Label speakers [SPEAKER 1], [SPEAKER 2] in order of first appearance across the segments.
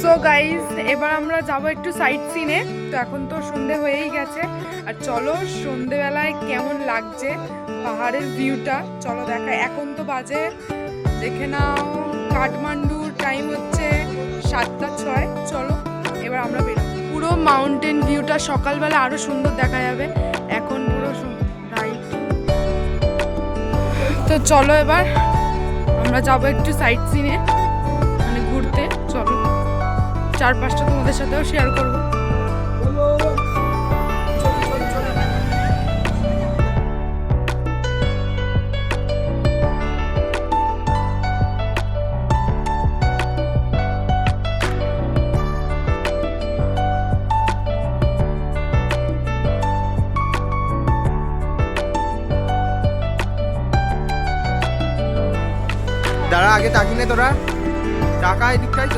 [SPEAKER 1] So guys এবার আমরা যাব একটু সাইট সিনে। তো এখন তো সন্ধে হয়েই গেছে, আর চলো সন্ধেবেলায় কেমন লাগছে পাহাড়ের ভিউটা চলো দেখা। এখন তো বাজে দেখে নাও, কাঠমান্ডুর টাইম হচ্ছে 7:06। চলো এবার আমরা বেরোবো। পুরো মাউন্টেন ভিউটা সকালবেলা আরো সুন্দর দেখা যাবে, এখন পুরো রাইট। তো চলো এবার আমরা যাবো একটু সাইট সিনে, মানে ঘুরতে। চলো চারপাশটা তোমাদের সাথেও শেয়ার করবো।
[SPEAKER 2] দাঁড়া, আগে তাকিয়ে তোরা টাকা এদিকটাই।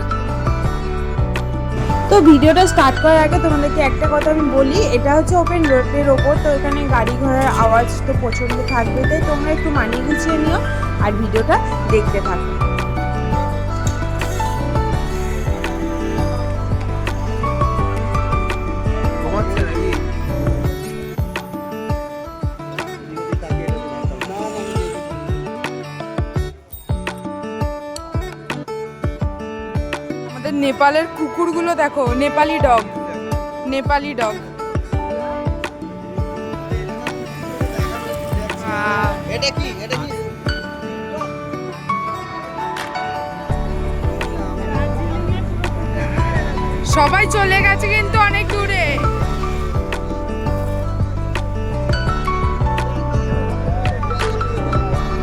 [SPEAKER 3] তো ভিডিওটা স্টার্ট করার আগে তোমাদেরকে একটা কথা আমি বলি, এটা হচ্ছে ওপেন রোডের ওপর, তো এখানে গাড়ি ঘোড়ার আওয়াজ তো প্রচণ্ড থাকবে, তাই তোমরা একটু মানিয়ে গুছিয়ে নিও আর ভিডিওটা দেখতে থাকো।
[SPEAKER 1] আমাদের নেপালের কুকুরগুলো দেখো, নেপালি ডগ, নেপালি ডগ।
[SPEAKER 2] এটা কি এটা কি?
[SPEAKER 1] সবাই চলে গেছে কিন্তু অনেক দূরে।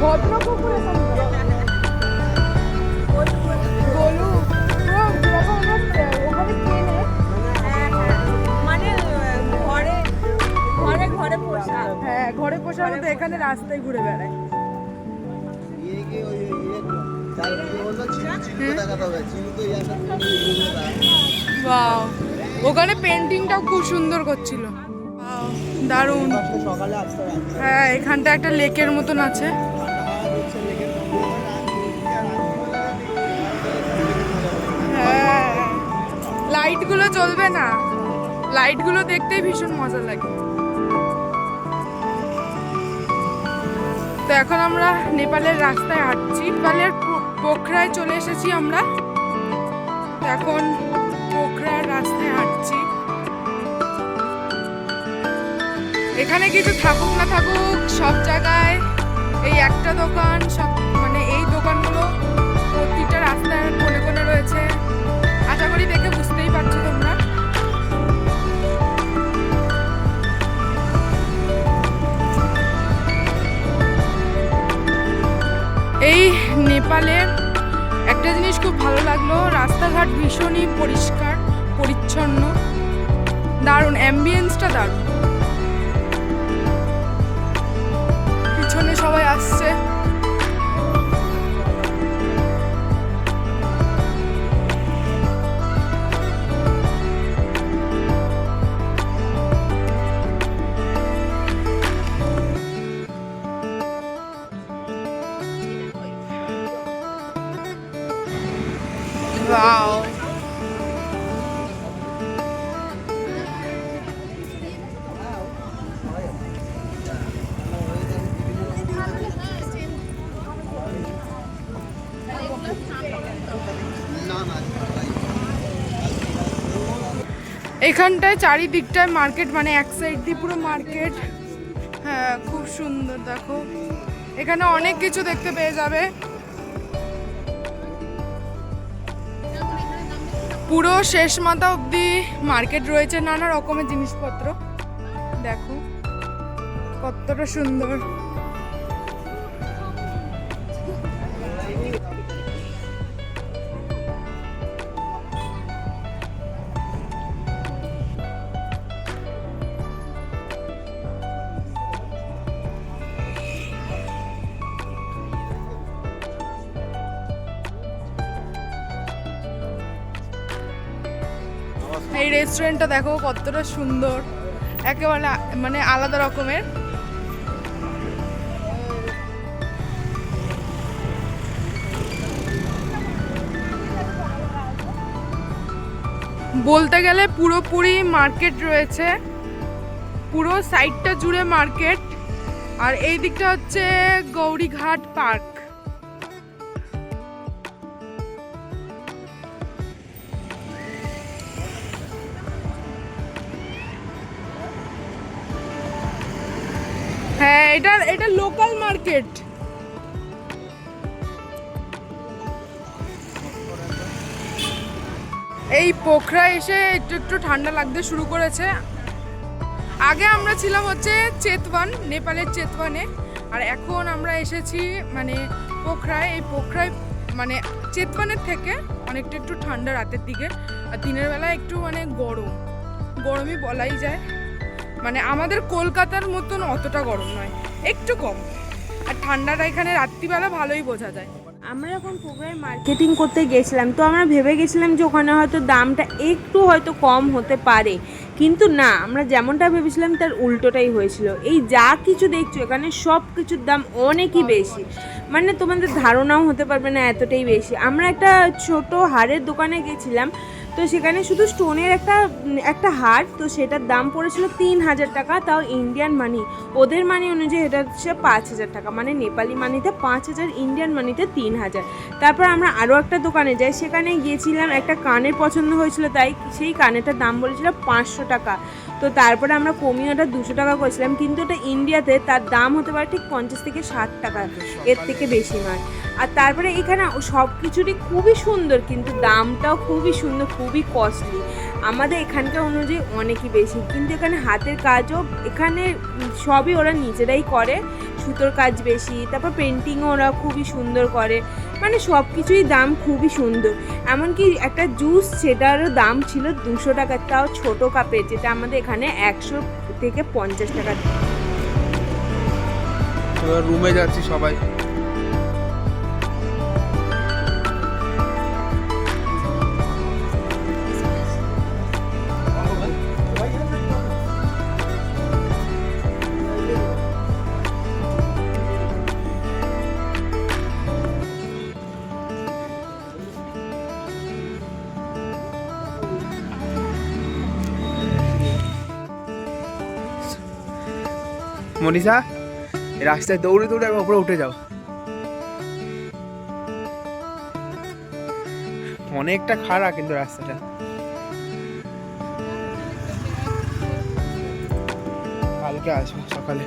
[SPEAKER 1] ভদ্র কুকুর ঘরে পোষার মতো এখানে রাস্তায় ঘুরে বেড়ায়। ওখানে পেন্টিংটাও খুব সুন্দর করছিল, দারুণ। হ্যাঁ, এখানটা একটা লেকের মতন আছে। হ্যাঁ, লাইটগুলো জ্বলবে না, লাইটগুলো দেখতেই ভীষণ মজা লাগে। তো এখন আমরা নেপালের রাস্তায় হাঁটছি, নেপালের পোখরায় চলে এসেছি আমরা। তো এখন পোখরার রাস্তায় হাঁটছি। এখানে কিছু থাকুক না থাকুক, সব জায়গায় এই একটা দোকান, সব মানে এই দোকানগুলো প্রতিটা রাস্তায় কোণে কোণে রয়েছে। আশা করি দেখে বুঝতেই পারছো তোমরা। এই নেপালের একটা জিনিস খুব ভালো লাগলো, রাস্তাঘাট ভীষণই পরিষ্কার পরিচ্ছন্ন, দারুণ অ্যাম্বিয়েন্সটা দারুণ। পিছনে সবাই আসছে। Wow. এখানটায় চারিদিকটায় মার্কেট, মানে এক সাইড দিয়ে পুরো মার্কেট। হ্যাঁ, খুব সুন্দর। দেখো এখানে অনেক কিছু দেখতে পেয়ে যাবে। পুরো শেষ মাথা অবধি মার্কেট রয়েছে, নানা রকমের জিনিসপত্র। দেখো কতটা সুন্দর। এই রেস্টুরেন্টটা দেখো কতটা সুন্দর, একেবারে মানে আলাদা রকমের। বলতে গেলে পুরোপুরি মার্কেট রয়েছে, পুরো সাইডটা জুড়ে মার্কেট। আর এই দিকটা হচ্ছে গৌরীঘাট পার্ক। হ্যাঁ, এটা লোকাল মার্কেট। এই পোখরা এসে একটু একটু ঠান্ডা লাগতে শুরু করেছে। আগে আমরা ছিলাম হচ্ছে চেতওয়ান, নেপালের চেতওয়ানে, আর এখন আমরা এসেছি মানে পোখরায়। এই পোখরায় মানে চেতওয়ানের থেকে অনেকটা একটু ঠান্ডা রাতের দিকে, আর দিনের বেলা একটু মানে গরমই বলাই যায়। মানে আমাদের কলকাতার মতন অতটা গরম নয়, একটু কম। আর ঠান্ডাটা এখানে রাত্রিবেলা ভালোই বোঝা যায়।
[SPEAKER 3] আমরা যখন পোখরায় মার্কেটিং করতে গেছিলাম তো আমরা ভেবে গেছিলাম যে ওখানে হয়তো দামটা একটু হয়তো কম হতে পারে, কিন্তু না, আমরা যেমনটা ভেবেছিলাম তার উল্টোটাই হয়েছিল। এই যা কিছু দেখছো এখানে সব কিছুর দাম অনেকই বেশি, মানে তোমাদের ধারণাও হতে পারবে না এতটাই বেশি। আমরা একটা ছোট হারের দোকানে গেছিলাম, তো সেখানে শুধু স্টোনের একটা হার, তো সেটার দাম পড়েছিল 3000 টাকা, তাও ইন্ডিয়ান মানি। ওদের মানি অনুযায়ী এটা হচ্ছে 5000 টাকা, মানে নেপালি মানিতে 5000, ইন্ডিয়ান মানিতে 3000। তারপর আমরা আরও একটা দোকানে যাই, সেখানে গিয়েছিলাম, একটা কানের পছন্দ হয়েছিল, তাই সেই কানেরটার দাম বলেছিল 500 টাকা। তো তারপরে আমরা কমিয়ে ওটা 200 টাকা করেছিলাম, কিন্তু ওটা ইন্ডিয়াতে তার দাম হতে পারে ঠিক 50 থেকে 60 টাকা, এর থেকে বেশি নয়। আর তারপরে এখানে সব কিছুরই খুবই সুন্দর, কিন্তু দামটাও খুবই সুন্দর, খুবই কস্টলি। আমাদের এখানকার অনুযায়ী অনেকই বেশি, কিন্তু এখানে হাতের কাজও এখানে সবই ওরা নিজেরাই করে, সুতোর কাজ বেশি, তারপর পেন্টিংও ওরা খুবই সুন্দর করে, মানে সব কিছুই দাম খুবই সুন্দর। এমনকি একটা জুস, সেটারও দাম ছিল 200 টাকা, তাও ছোটো কাপের, যেটা আমাদের এখানে 100 থেকে 50 টাকা।
[SPEAKER 2] রুমে যাচ্ছি সবাই। মনীষা, রাস্তায় দৌড়ে দৌড়ে একবার উপরে উঠে যাও। অনেকটা খারাপ কিন্তু রাস্তাটা। কালকে আসবো সকালে।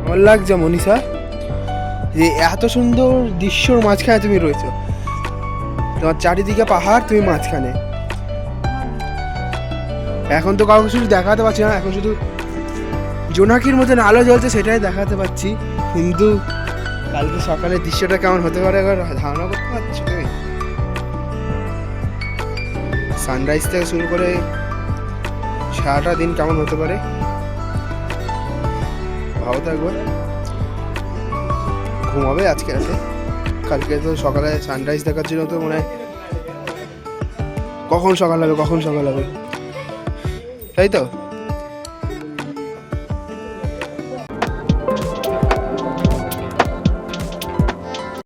[SPEAKER 2] ভালো লাগছে মনীষা, যে এত সুন্দর দৃশ্যর মাঝখানে তুমি রয়েছো। তোমার চারিদিকে পাহাড়, তুমি মাঝখানে। এখন তো কাউকে শুধু দেখাতে পারছি না, এখন শুধু জোনাকির মতন আলো জ্বলছে, সেটাই দেখাতে পাচ্ছি। কিন্তু কালকে সকালে দৃশ্যটা কেমন হতে পারে ধারণা করতে পারছো তুমি? সানরাইজ থেকে শুরু করে সারাটা দিন কেমন হতে পারে ভালো তো একবার। ঘুমাবে আজকে রাতে, কালকে তো সকালে সানরাইজ দেখার জন্য তো মনে হয় কখন সকাল হবে, তাই তো?